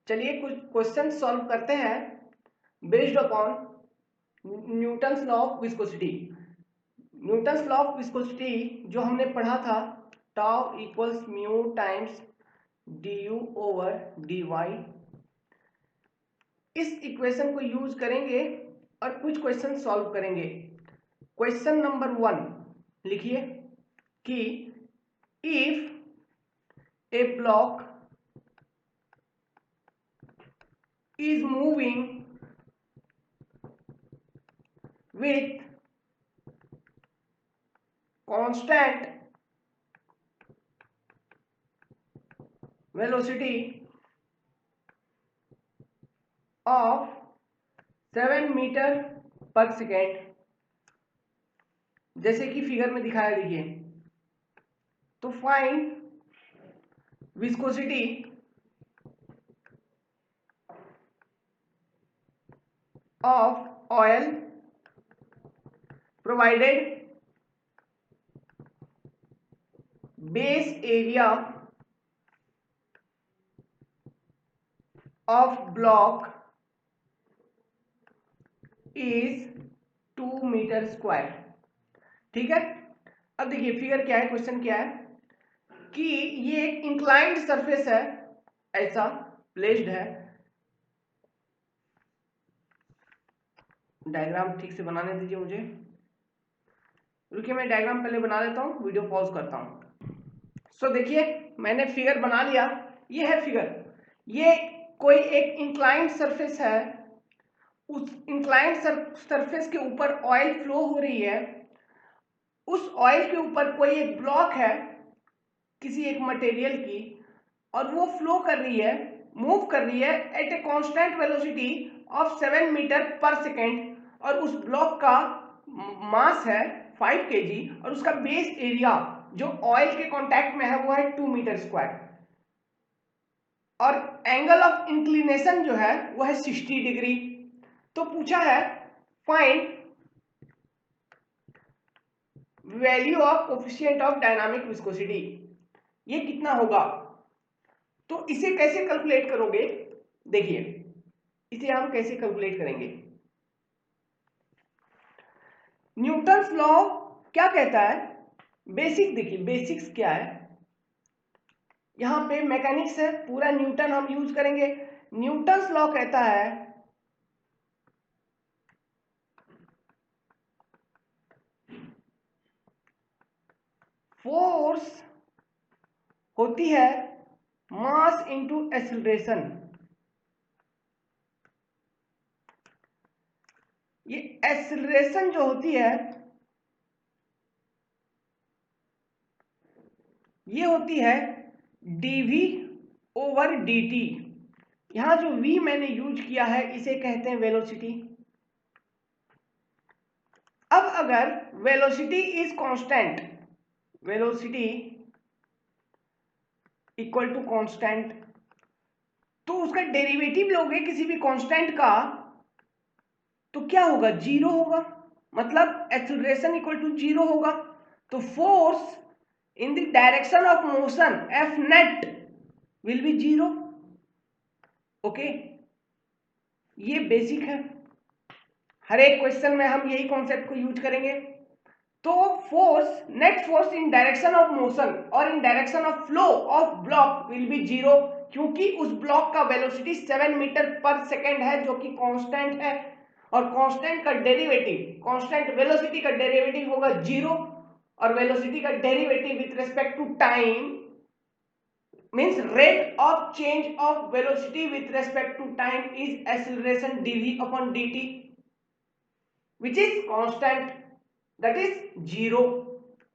चलिए कुछ question solve करते हैं based upon Newton's law of viscosity. Newton's law of viscosity जो हमने पढ़ा था, tau equals mu times d u over d y. इस इक्वेशन को यूज करेंगे और कुछ क्वेश्चन सॉल्व करेंगे। क्वेश्चन नंबर 1 लिखिए कि if a block is moving with constant velocity of 7 metre per second, जैसे कि फिगर में दिखाया देखिए, तो find viscosity of oil provided base area of block is 2 metre square. ठीक है, अब देखिए फिगर क्या है, क्वेश्चन क्या है कि ये एक इंक्लाइंड सरफेस है, ऐसा प्लेस्ड है। डायग्राम ठीक से बनाने दीजिए मुझे, रुकिए मैं डायग्राम पहले बना लेता हूँ, वीडियो पॉज करता हूँ। सो देखिए मैंने फिगर बना लिया, ये है फिगर। ये कोई एक इंक्लाइंड सरफेस है, उस इंक्लाइंड सरफेस के ऊपर ऑयल फ्लो हो रही है। उस ऑयल के ऊपर कोई एक ब्लॉक है किसी एक मटेरियल की, और वो फ्लो कर रही है, मूव कर रही है at a constant velocity of 7 metre per second, और उस ब्लॉक का मास है 5 kg और उसका बेस एरिया जो ऑयल के कांटेक्ट में है वो है 2 मीटर स्क्वायर, और एंगल ऑफ इंक्लिनेशन जो है वो है 60 डिग्री। तो पूछा है find value of coefficient of dynamic viscosity, ये कितना होगा। तो इसे कैसे कैलकुलेट करोगे, देखिए इसे हम कैसे कैलकुलेट करेंगे। न्यूटन्स लॉ क्या कहता है, बेसिक देखिए बेसिक्स क्या है, यहां पे मैकेनिक्स है, पूरा न्यूटन हम यूज करेंगे। न्यूटन्स लॉ कहता है फोर्स होती है मास इंटू एक्सीलरेशन। ये एक्सीलरेशन जो होती है ये होती है dv ओवर dt। यहां जो v मैंने यूज किया है इसे कहते हैं वेलोसिटी। अब अगर velocity is constant, velocity equal to constant, तो उसका डेरिवेटिव लोगे किसी भी कांस्टेंट का तो क्या होगा, जीरो होगा, मतलब एक्सीलरेशन इक्वल टू जीरो होगा। तो force in the direction of motion F net will be zero. Okay, ये बेसिक है, हर एक क्वेश्चन में हम यही कॉन्सेप्ट को यूज करेंगे। तो force, net force in direction of motion और in direction of flow of block will be zero, क्योंकि उस ब्लॉक का वेलोसिटी 7 मीटर पर सेकेंड है जो कि कांस्टेंट है, और कांस्टेंट का डेरिवेटिव, कांस्टेंट वेलोसिटी का डेरिवेटिव होगा जीरो, और वेलोसिटी का derivative with respect to time means rate of change of velocity with respect to time is acceleration dv upon dt, which is constant, that is zero.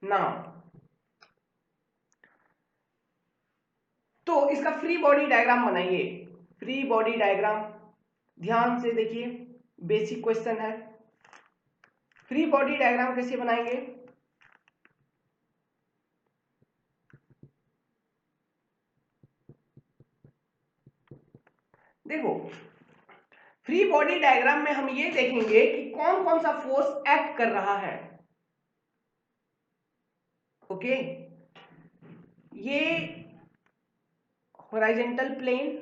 Now तो इसका free body diagram बनाइए। Free body diagram ध्यान से देखिए, basic question है। Free body diagram कैसे बनाएंगे, देखो फ्री बॉडी डायग्राम में हम ये देखेंगे कि कौन कौन सा फोर्स एक्ट कर रहा है। ओके, ये हॉरिजॉन्टल प्लेन,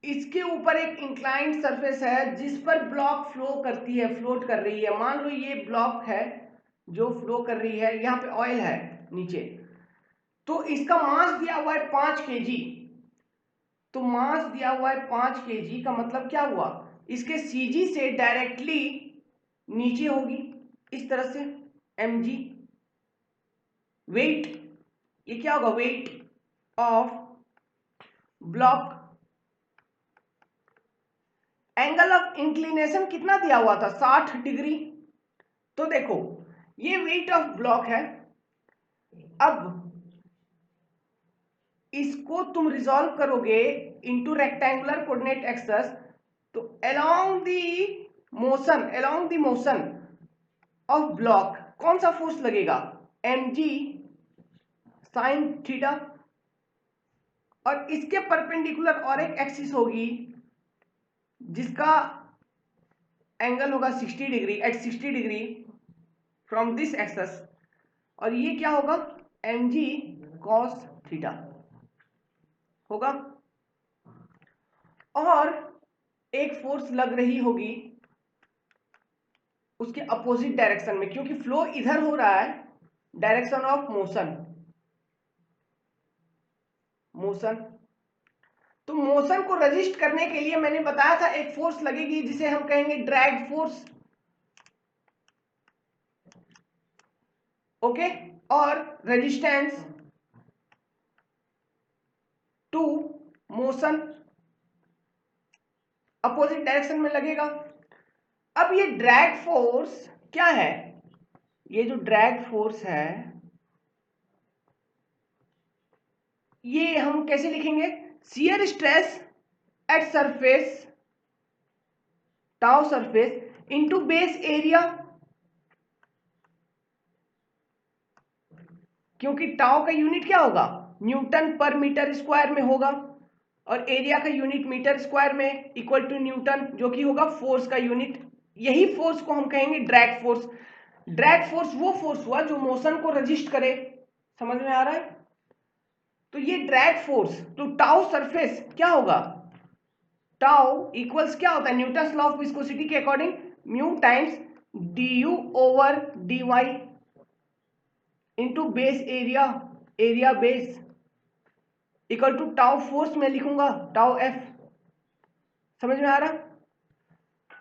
इसके ऊपर एक इंक्लाइंड सरफेस है जिस पर ब्लॉक फ्लो करती है, फ्लोट कर रही है। मान लो ये ब्लॉक है जो फ्लो कर रही है, यहाँ पे ऑयल है नीचे, तो इसका मास दिया हुआ है 5 kg। तो मास दिया हुआ है 5 kg का मतलब क्या हुआ, इसके सीजी से डायरेक्टली नीचे होगी इस तरह से mg। वेट, ये क्या होगा, weight of block. Angle of inclination कितना दिया हुआ था, 60 डिग्री। तो देखो ये वेट ऑफ ब्लॉक है। अब इसको तुम रिजॉल्व करोगे इनटू रेक्टेंगुलर कोऑर्डिनेट एक्सेस, तो along the motion of block कौन सा फोर्स लगेगा, mg साइन थीटा। और इसके परपेंडिकुलर और एक एक्सिस होगी जिसका एंगल होगा 60 degree, at 60 degree from this axis, और ये क्या होगा, mg cos थीटा होगा। और एक फोर्स लग रही होगी उसके अपोजिट डायरेक्शन में, क्योंकि फ्लो इधर हो रहा है, डायरेक्शन ऑफ मोशन। तो मोशन को रजिस्ट करने के लिए मैंने बताया था एक फोर्स लगेगी जिसे हम कहेंगे ड्रैग फोर्स। ओके, और resistance to motion opposite direction में लगेगा। अब ये ड्रैग फोर्स क्या है, ये जो ड्रैग फोर्स है ये हम कैसे लिखेंगे, shear stress at surface, tau surface into base area, क्योंकि टाउ का यूनिट क्या होगा, न्यूटन पर मीटर स्क्वायर में होगा, और एरिया का यूनिट मीटर स्क्वायर में इक्वल टू न्यूटन, जो कि होगा फोर्स का यूनिट। यही फोर्स को हम कहेंगे ड्रैग फोर्स। ड्रैग फोर्स वो फोर्स हुआ जो मोशन को रजिस्ट करे। समझ में आ रहा है, तो ये ड्रैग फोर्स, तो टाउ सरफेस क्या होगा, टाउ इक्वल्स क्या होता है, न्यूटन लॉ ऑफ विस्कोसिटी के according mu times du over dy into base area, area base equal to tau force में लिखूंगा टाउ एफ। समझ में आ रहा,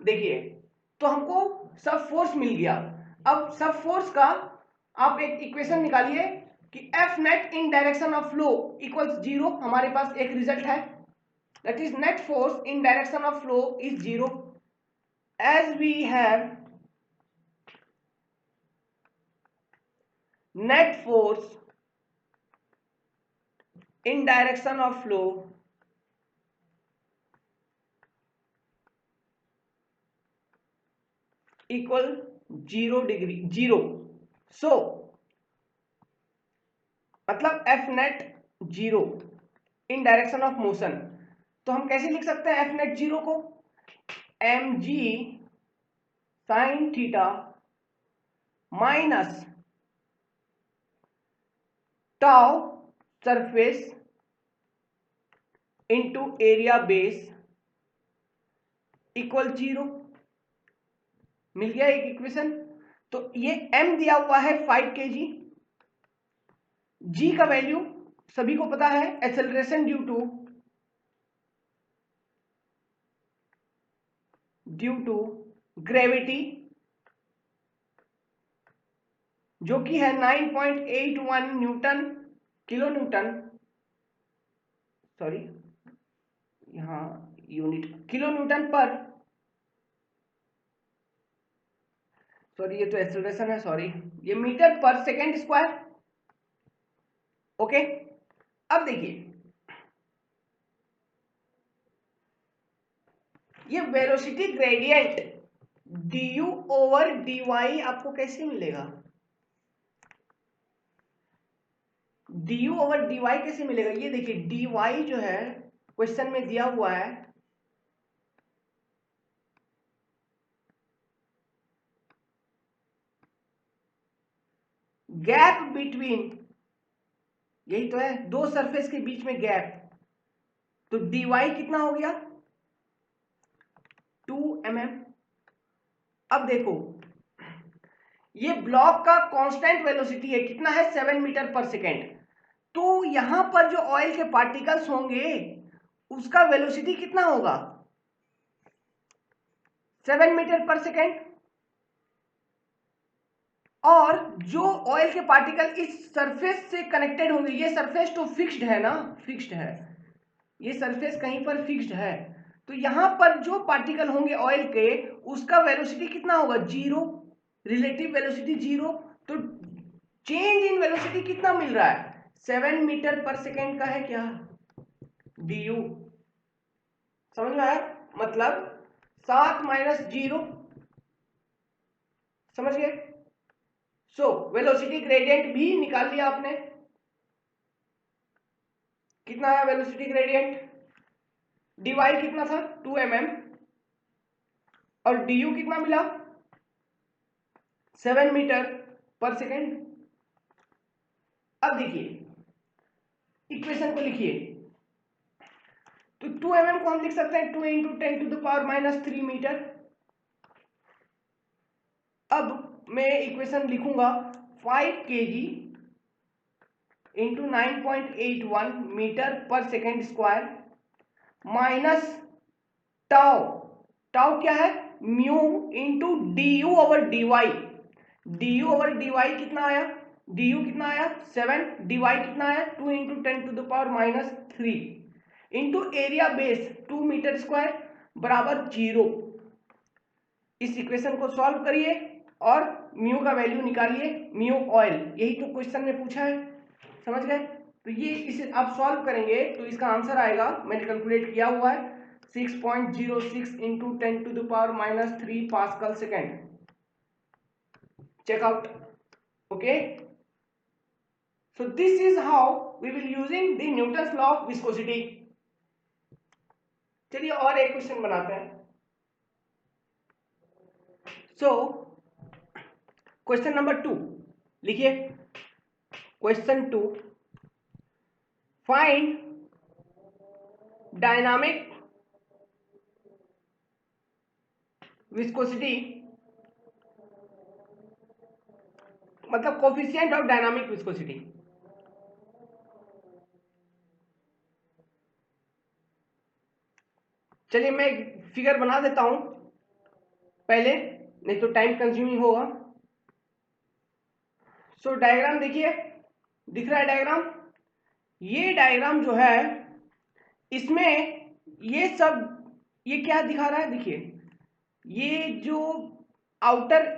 देखिए तो हमको सब फोर्स मिल गया। अब सब फोर्स का आप एक इक्वेशन निकालिए कि F net in direction of flow equals 0। हमारे पास एक रिजल्ट है, that is net force in direction of flow is 0, as we have net force in direction of flow equal 0 degree 0। so मतलब F net 0 in direction of motion, तो हम कैसे लिख सकते हैं F net 0 को, mg sin theta minus tau surface into area base equal 0। मिल गया एक इक्वेशन। तो ये m दिया हुआ है 5 kg, g का वैल्यू सभी को पता है, एक्सेलरेशन ड्यू टू ग्रेविटी जो कि है 9.81 न्यूटन किलो न्यूटन, सॉरी यहाँ यूनिट किलो न्यूटन पर, सॉरी ये तो एक्सेलरेशन है, सॉरी ये metre per second square. Okay, अब देखिए ये velocity gradient du over dy आपको कैसे मिलेगा, du ओवर dy कैसे मिलेगा, ये देखिए dy जो है क्वेश्चन में दिया हुआ है गैप बिटवीन, यही तो है दो सरफेस के बीच में गैप, तो dy कितना हो गया 2 mm। अब देखो ये ब्लॉक का कांस्टेंट वेलोसिटी है, कितना है 7 मीटर पर सेकेंड। तो यहां पर जो ऑयल के पार्टिकल्स होंगे उसका वेलोसिटी कितना होगा 7 मीटर पर सेकेंड। और जो ऑयल के पार्टिकल इस सरफेस से कनेक्टेड होंगे, ये सरफेस तो फिक्स्ड है ना, फिक्स्ड है, ये सरफेस कहीं पर फिक्स्ड है, तो यहां पर जो पार्टिकल होंगे ऑयल के उसका वेलोसिटी कितना होगा 0, रिलेटिव वेलोसिटी 0। तो चेंज इन वेलोसिटी कितना मिल रहा है 7 मीटर पर सेकेंड का है क्या du। समझ में आया, मतलब 7 माइनस 0, समझ गए। सो वेलोसिटी ग्रेडियंट भी निकाल लिया आपने, कितना है वेलोसिटी ग्रेडियंट, dy कितना था 2 mm और du कितना मिला 7 मीटर पर सेकेंड। अब देखिए इक्वेशन को लिखिए, तो 2 mm को हम लिख सकते हैं 2 into 10 to the power minus 3 metre. अब मैं इक्वेशन लिखूंगा 5 kg into 9.81 metre per second square minus tau, tau क्या है mu into d u over d y, d u over d y कितना आया, डी यू कितना आया 7, डी वाई कितना आया 2 into 10 to the power minus 3 into area base 2 metre square बराबर 0। इस इक्वेशन को सॉल्व करिए और म्यू का वैल्यू निकालिए, म्यू ऑयल, यही तो क्वेश्चन में पूछा है, समझ गए। तो ये इसे आप सॉल्व करेंगे तो इसका आंसर आएगा, मैंने कैलकुलेट किया हुआ है 6.06 into 10 to the power minus 3 pascal second. check out, okay, so this is how we will using the Newton's law of viscosity। चलिए और एक क्वेश्चन बनाते हैं। सो क्वेश्चन नंबर 2 लिखिए, क्वेश्चन 2, फाइंड डायनामिक विस्कोसिटी, मतलब कोफिशिएंट ऑफ डायनामिक विस्कोसिटी। चलिए मैं एक फिगर बना देता हूं पहले, नहीं तो टाइम कंज्यूमिंग होगा। सो डायग्राम देखिए, दिख रहा है डायग्राम, ये डायग्राम जो है इसमें ये सब, ये क्या दिखा रहा है देखिए, ये जो आउटर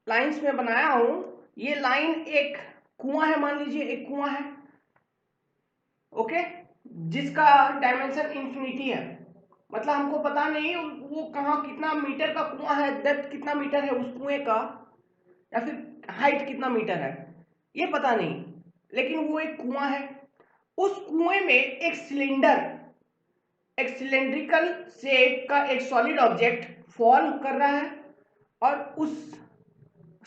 लाइंस में बनाया हूं, ये लाइन एक कुआं है, मान लीजिए एक कुआं है, ओके, जिसका डायमेंशन इंफिनिटी है, मतलब हमको पता नहीं वो कहाँ कितना मीटर का कुआं है, डेप्थ कितना मीटर है उस कुएं का, या फिर हाइट कितना मीटर है ये पता नहीं, लेकिन वो एक कुआं है। उस कुएं में एक सिलेंडर, एक सिलेंड्रिकल शेप का एक सॉलिड ऑब्जेक्ट फॉल कर रहा है, और उस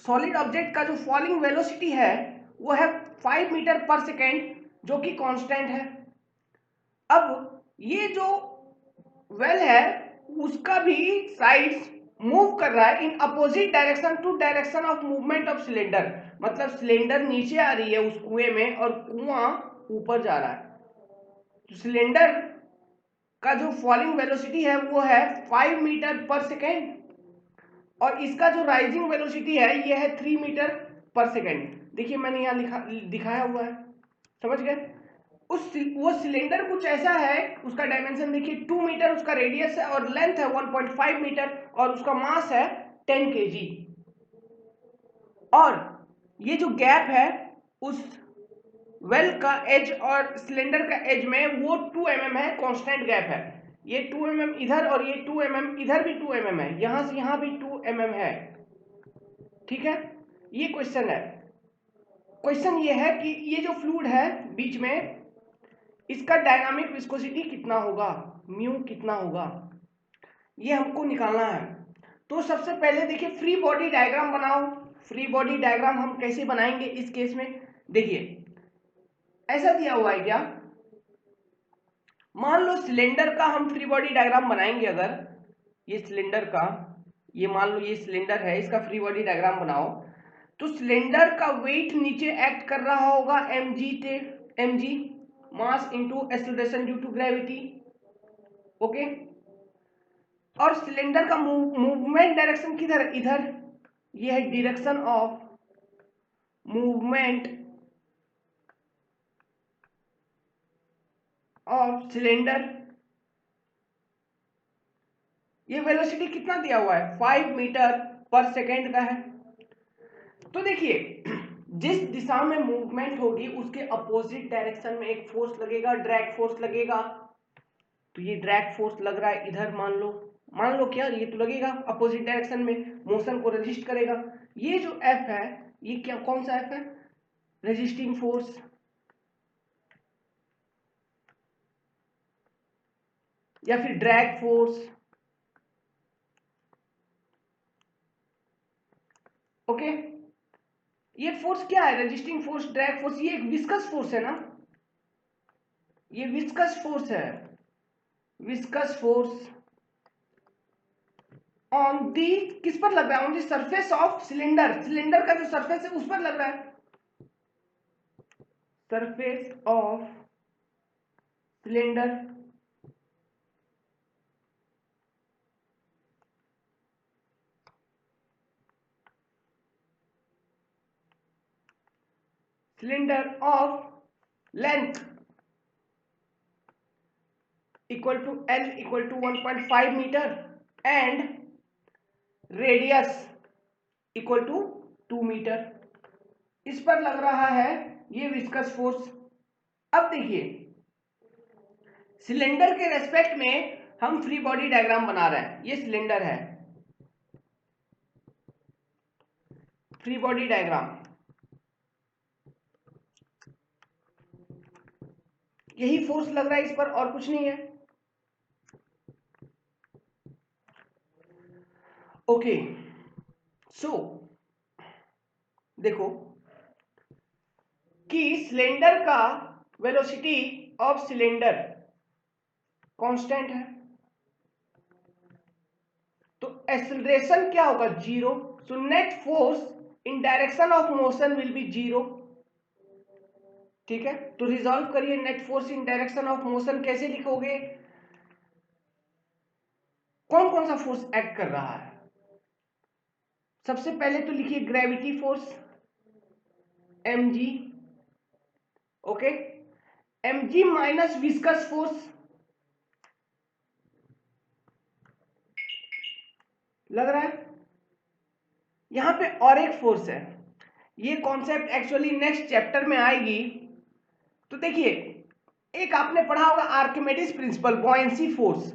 सॉलिड ऑब्जेक्ट का जो फॉलिंग वेलोसिटी है वो है 5 मीटर पर सेकेंड, जो कि कांस्टेंट है। अब ये जो वेल है उसका भी साइड्स मूव कर रहा है in opposite direction to direction of movement of cylinder, मतलब सिलेंडर नीचे आ रही है उस कुएं में और कुआं ऊपर जा रहा है। तो सिलेंडर का जो फॉलिंग वेलोसिटी है वो है 5 मीटर पर सेकेंड, और इसका जो राइजिंग वेलोसिटी है ये है 3 मीटर पर सेकेंड। देखिए मैंने यहाँ दिखाया हुआ है, समझ गए। वो सिलेंडर कुछ ऐसा है, उसका डायमेंशन देखिए 2 मीटर उसका रेडियस है और लेंथ है 1.5 मीटर और उसका मास है 10 kg। और ये जो गैप है उस वेल का एज और सिलेंडर का एज में वो 2 mm है, कांस्टेंट गैप है। ये 2 mm इधर और ये 2 mm इधर भी 2 mm है, यहां से यहां भी 2 mm है, ठीक है। ये क्वेश्चन है, क्वेश्चन ये है कि ये जो फ्लूइड है बीच में इसका डायनामिक विस्कोसिटी कितना होगा, म्यू कितना होगा, ये हमको निकालना है। तो सबसे पहले देखिए फ्री बॉडी डायग्राम बनाओ। फ्री बॉडी डायग्राम हम कैसे बनाएंगे इस केस में, देखिए ऐसा दिया हुआ है क्या, मान लो सिलेंडर का हम फ्री बॉडी डायग्राम बनाएंगे अगर, ये सिलेंडर का, ये मान लो ये सिलेंडर है, इसका फ्री बॉडी डायग्राम बनाओ, तो सिलेंडर का वेट नीचे एक्ट कर रहा होगा mg mass into acceleration due to gravity. Okay, और सिलेंडर का मूवमेंट डायरेक्शन किधर, इधर, ये है direction of movement of cylinder. ये वेलोसिटी कितना दिया हुआ है, 5 मीटर पर सेकेंड का है। तो देखिए जिस दिशा में मूवमेंट होगी उसके अपोजिट डायरेक्शन में एक फोर्स लगेगा, ड्रैग फोर्स लगेगा। तो ये ड्रैग फोर्स लग रहा है इधर, मान लो क्या, ये तो लगेगा अपोजिट डायरेक्शन में, मोशन को रेजिस्ट करेगा। ये जो F है, ये क्या, कौन सा F है, रेजिस्टिंग फोर्स। या फिर ड्रैग फोर्स। ओके, ये फोर्स क्या है, रेजिस्टिंग फोर्स, ड्रैग फोर्स, ये एक विस्कस फोर्स है ना, ये विस्कस फोर्स है, विस्कस फोर्स ऑन दी, किस पर लग रहा है, on the surface of cylinder, cylinder का जो सरफेस है उस पर लग रहा है, surface of cylinder. Cylinder of length equal to L equal to 1.5 metre and radius equal to 2 metre, इस पर लग रहा है ये विस्कस फोर्स। अब देखिए सिलेंडर के रेस्पेक्ट में हम फ्री बॉडी डायग्राम बना रहे हैं, ये सिलेंडर है, फ्री बॉडी डायग्राम, यही फोर्स लग रहा है इस पर और कुछ नहीं है। ओके, सो देखो कि सिलेंडर का वेलोसिटी ऑफ सिलेंडर कांस्टेंट है, तो एक्सेलरेशन क्या होगा, 0। So net force in direction of motion will be 0। ठीक है, तो रिजॉल्व करिए, net force in direction of motion कैसे लिखोगे, कौन कौन सा फोर्स एक्ट कर रहा है। सबसे पहले तो लिखिए gravity force mg, okay, mg minus viscous force लग रहा है। यहां पे और एक फोर्स है, ये कॉन्सेप्ट एक्चुअली नेक्स्ट चैप्टर में आएगी। तो देखिए एक आपने पढ़ा होगा आर्किमिडीज प्रिंसिपल, बॉयंसी फोर्स,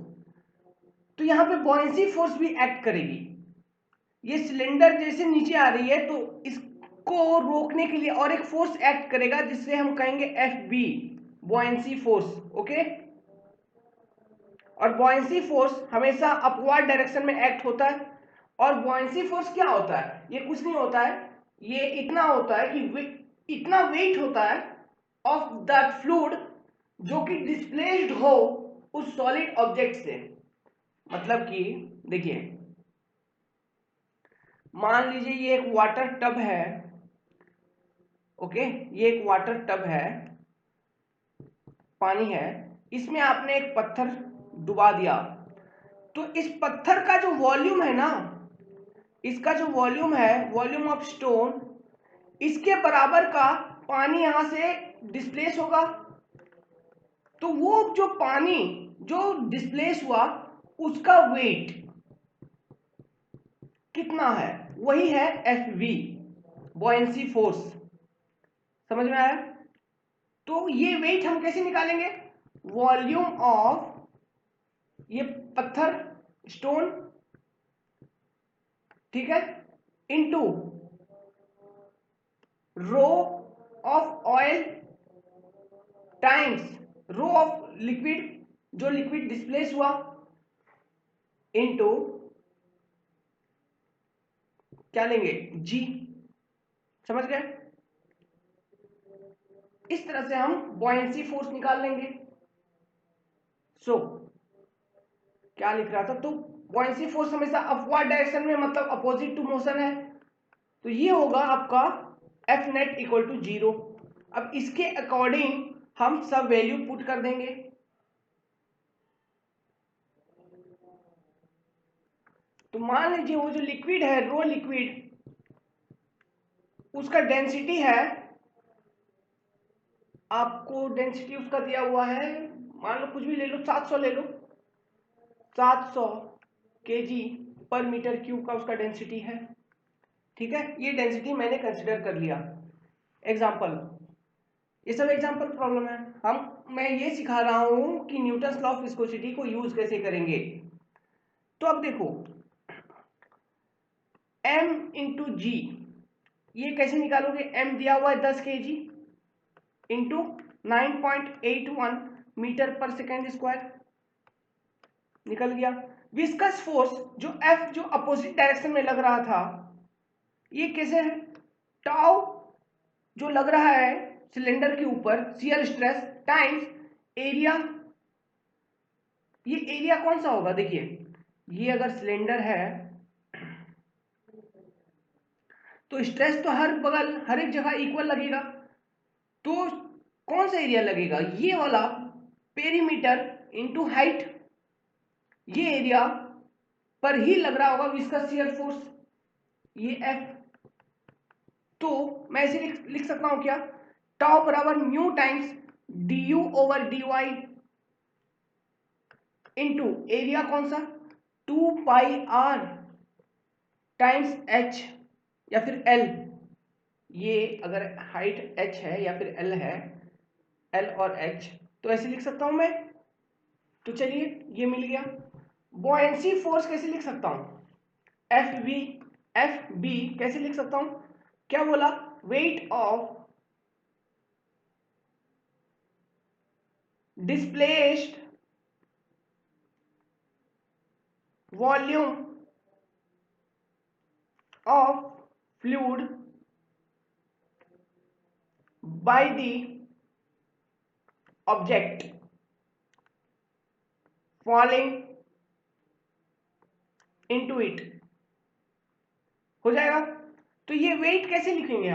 तो यहां पे बॉयंसी फोर्स भी एक्ट करेगी। ये सिलेंडर जैसे नीचे आ रही है तो इसको रोकने के लिए और एक फोर्स एक्ट करेगा जिससे हम कहेंगे FB, बॉयंसी फोर्स। ओके, और बॉयंसी फोर्स हमेशा अपवर्ड डायरेक्शन में एक्ट होता है। और बॉयंसी फोर्स क्या होता है, ये कुछ नहीं होता है, ये इतना होता है कि इतना वेट होता है ऑफ दैट फ्लूइड जो कि डिस्प्लेस्ड हो उस सॉलिड ऑब्जेक्ट से। मतलब कि देखिए मान लीजिए ये एक वाटर टब है, ओके, ये एक वाटर टब है, पानी है, इसमें आपने एक पत्थर डुबा दिया, तो इस पत्थर का जो वॉल्यूम है ना, इसका जो वॉल्यूम है, वॉल्यूम ऑफ स्टोन, इसके बराबर का पानी यहां से डिस्प्लेस होगा। तो वो जो पानी जो डिस्प्लेस हुआ उसका वेट कितना है, वही है FV, बॉयंसी फोर्स। समझ में आया। तो ये वेट हम कैसे निकालेंगे, वॉल्यूम ऑफ ये पत्थर, स्टोन, ठीक है, into rho of oil times rho of liquid, जो लिक्विड डिस्प्लेस हुआ, इनटू क्या लेंगे, G। समझ गए, इस तरह से हम बॉयंसी फोर्स निकाल लेंगे। सो क्या लिख रहा था, तो बॉयंसी फोर्स हमेशा अपवर्ड डायरेक्शन में, मतलब अपोजिट टू मोशन है, तो ये होगा आपका एफ नेट इक्वल टू 0। अब इसके अकॉर्डिंग हम सब वैल्यू पुट कर देंगे। तो मान लीजिए वो जो लिक्विड है, रो लिक्विड, उसका डेंसिटी है, आपको डेंसिटी उसका दिया हुआ है, मान लो कुछ भी ले लो, 700 ले लो, 700 kg पर मीटर क्यूब का उसका डेंसिटी है। ठीक है, ये डेंसिटी मैंने कंसिडर कर लिया। एग्जाम्पल, ये सब एग्जाम्पल प्रॉब्लम है। मैं ये सिखा रहा हूं कि न्यूटन्स लॉ ऑफ विस्कोसिटी को यूज कैसे करेंगे। तो अब देखो, m इंटू जी, ये कैसे निकालोगे? m दिया हुआ है 10 kg into 9.81 metre per second square, निकल गया। विस्कस फोर्स जो F जो अपोजिट डायरेक्शन में लग रहा था, ये कैसे है? टाउ जो लग रहा है सिलेंडर के ऊपर, शियर स्ट्रेस टाइम्स एरिया। ये एरिया कौन सा होगा? देखिए, ये अगर सिलेंडर है तो स्ट्रेस तो हर बगल हर एक जगह इक्वल लगेगा, तो कौन सा एरिया लगेगा? ये वाला पेरीमीटर इंटू हाइट, ये एरिया पर ही लग रहा होगा विस्कस शियर फोर्स, ये F। तो मैं ऐसे लिख सकता हूं क्या? टाउ बराबर mu times du over dy into area कौन सा? 2 पाई r टाइम्स h या फिर l। ये अगर हाइट h है या फिर l है, l और h, तो ऐसे लिख सकता हूं मैं। तो चलिए, ये मिल गया। बॉयंसी फोर्स कैसे लिख सकता हूं? एफ बी कैसे लिख सकता हूं? क्या बोला? Weight of displaced volume of fluid by the object falling into it, हो जाएगा। तो ये वेट कैसे लिखेंगे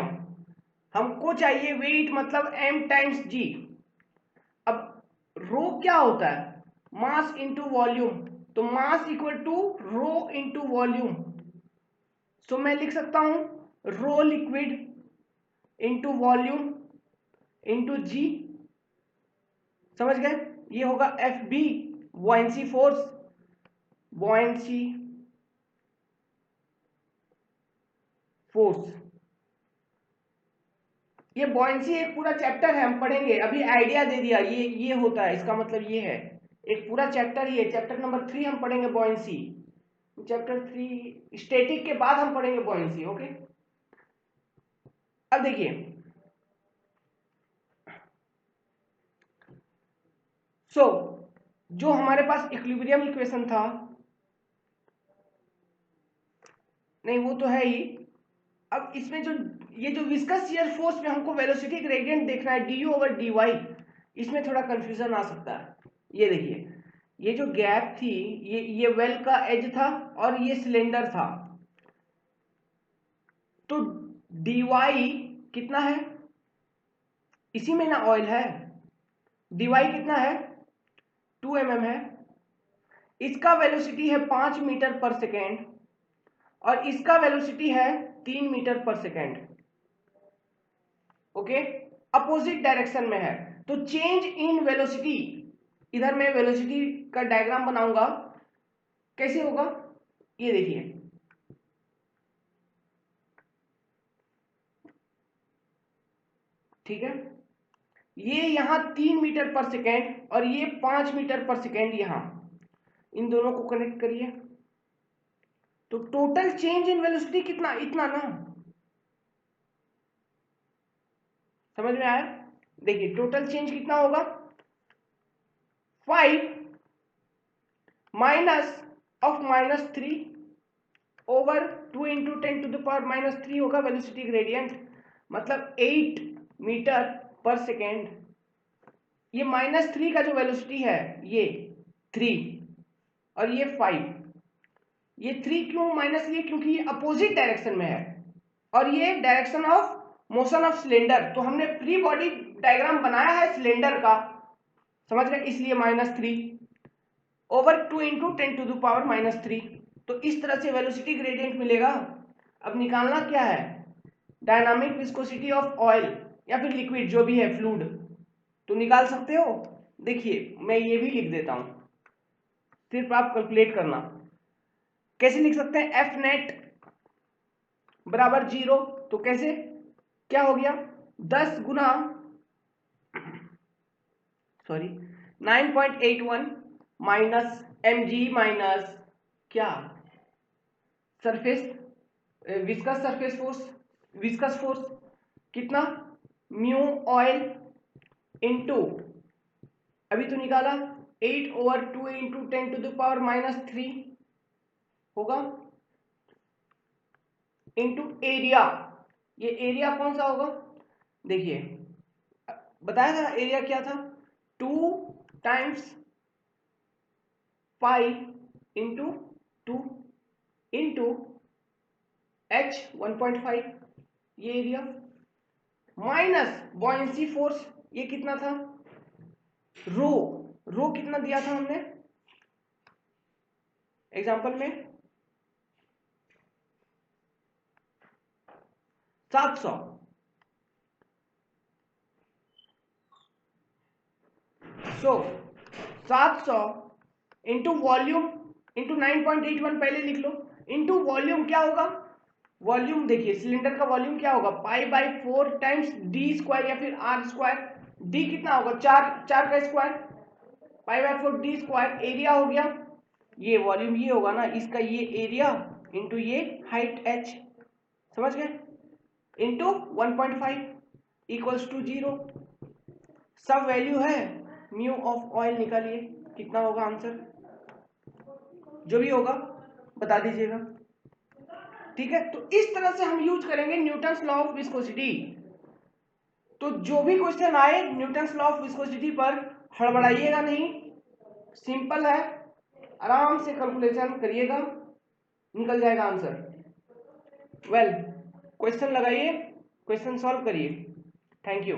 हमको चाहिए वेट मतलब m टाइम्स जी। अब रो क्या होता है? मास इंटू वॉल्यूम, तो mass equal to rho into volume. So मैं लिख सकता हूं rho liquid into volume into g, समझ गए? ये होगा F B, buoyancy force, buoyancy force. ये बॉयंसी एक पूरा चैप्टर है, हम पढ़ेंगे। अभी आइडिया दे दिया, ये होता है, इसका मतलब ये है। एक पूरा चैप्टर ही है, चैप्टर नंबर 3 हम पढ़ेंगे बॉयंसी। चैप्टर 3 स्टैटिक के बाद हम पढ़ेंगे बॉयंसी। ओके, अब देखिए, जो हमारे पास इक्विलिब्रियम इक्वेशन था, नहीं वो तो है ही। अब इसमें जो ये जो विस्कस शियर फोर्स में हमको वेलोसिटी ग्रेडियंट देखना है du ओवर dy, इसमें थोड़ा कंफ्यूजन आ सकता है। ये देखिए, ये जो गैप थी, ये वेल का एज था और ये सिलेंडर था, तो dy कितना है? इसी में ना ऑयल है। dy कितना है? 2 mm है। इसका वेलोसिटी है 5 मीटर पर सेकेंड और इसका वेलोसिटी है 3 metre per second. Okay, opposite direction में है, तो चेंज इन वेलोसिटी, इधर मैं वेलोसिटी का डायग्राम बनाऊंगा, कैसे होगा? ये देखिए, ठीक है, ये यहां 3 मीटर पर सेकेंड और ये 5 मीटर पर सेकेंड, यहां इन दोनों को कनेक्ट करिए, तो टोटल चेंज इन वेलोसिटी कितना? इतना ना, समझ में आया? देखिए, टोटल चेंज कितना होगा? 5 minus of -3 over 2 into 10 to the power -3 होगा वेलोसिटी ग्रेडियंट, मतलब 8 मीटर पर सेकेंड। ये -3 का जो वेलोसिटी है, ये 3 और ये 5, ये 3 क्यों माइनस लिए, क्योंकि ये अपोजिट डायरेक्शन में है और ये direction of motion of cylinder. तो हमने फ्री बॉडी डायग्राम बनाया है सिलेंडर का, समझ गए, इसलिए -3 / 2 × 10⁻³ तो इस तरह से वेलोसिटी ग्रेडियंट मिलेगा। अब निकालना क्या है, डायनामिक विस्कोसिटी ऑफ ऑयल या फिर लिक्विड जो भी है फ्लूइड, तो निकाल सकते हो। देखिए मैं ये भी लिख देता हूं, सिर्फ आप कैलकुलेट करना। कैसे लिख सकते हैं, F नेट बराबर 0, तो कैसे, क्या हो गया 10 गुना 9.81 माइनस mg माइनस क्या सरफेस विस्कस फोर्स कितना म्यू ऑयल इनटू, अभी तो निकाला 8/2 × 10⁻³ होगा इनटू एरिया। ये एरिया कौन सा होगा, देखिए बताया था एरिया क्या था, 2 × पाई इंटू 2 इंटू h 1.5 ये एरिया माइनस बॉयंसी फोर्स, ये कितना था रो कितना दिया था हमने एग्जांपल में 700, सो 700 इंटू वॉल्यूम इंटू 9.81 पहले लिख लो, इंटू वॉल्यूम क्या होगा, वॉल्यूम देखिए सिलेंडर का वॉल्यूम क्या होगा π/4 टाइम्स d² या फिर r²। d कितना होगा 4 का स्क्वायर, π/4 d²। एरिया हो गया, ये वॉल्यूम ये होगा ना, इसका ये एरिया इंटू ये हाइट h, समझ गए, इंटू 1.5 इक्वल्स टू 0। सब वैल्यू है, म्यू ऑफ ऑयल निकालिए, कितना होगा आंसर, जो भी होगा बता दीजिएगा, ठीक है। तो इस तरह से हम यूज करेंगे न्यूटन्स लॉ ऑफ विस्कोसिटी। तो जो भी क्वेश्चन आए न्यूटन्स लॉ ऑफ विस्कोसिटी पर हड़बड़ाइएगा नहीं, सिंपल है, आराम से कैलकुलेशन करिएगा, निकल जाएगा आंसर। वेल क्वेश्चन लगाइए, क्वेश्चन सॉल्व करिए। Thank you.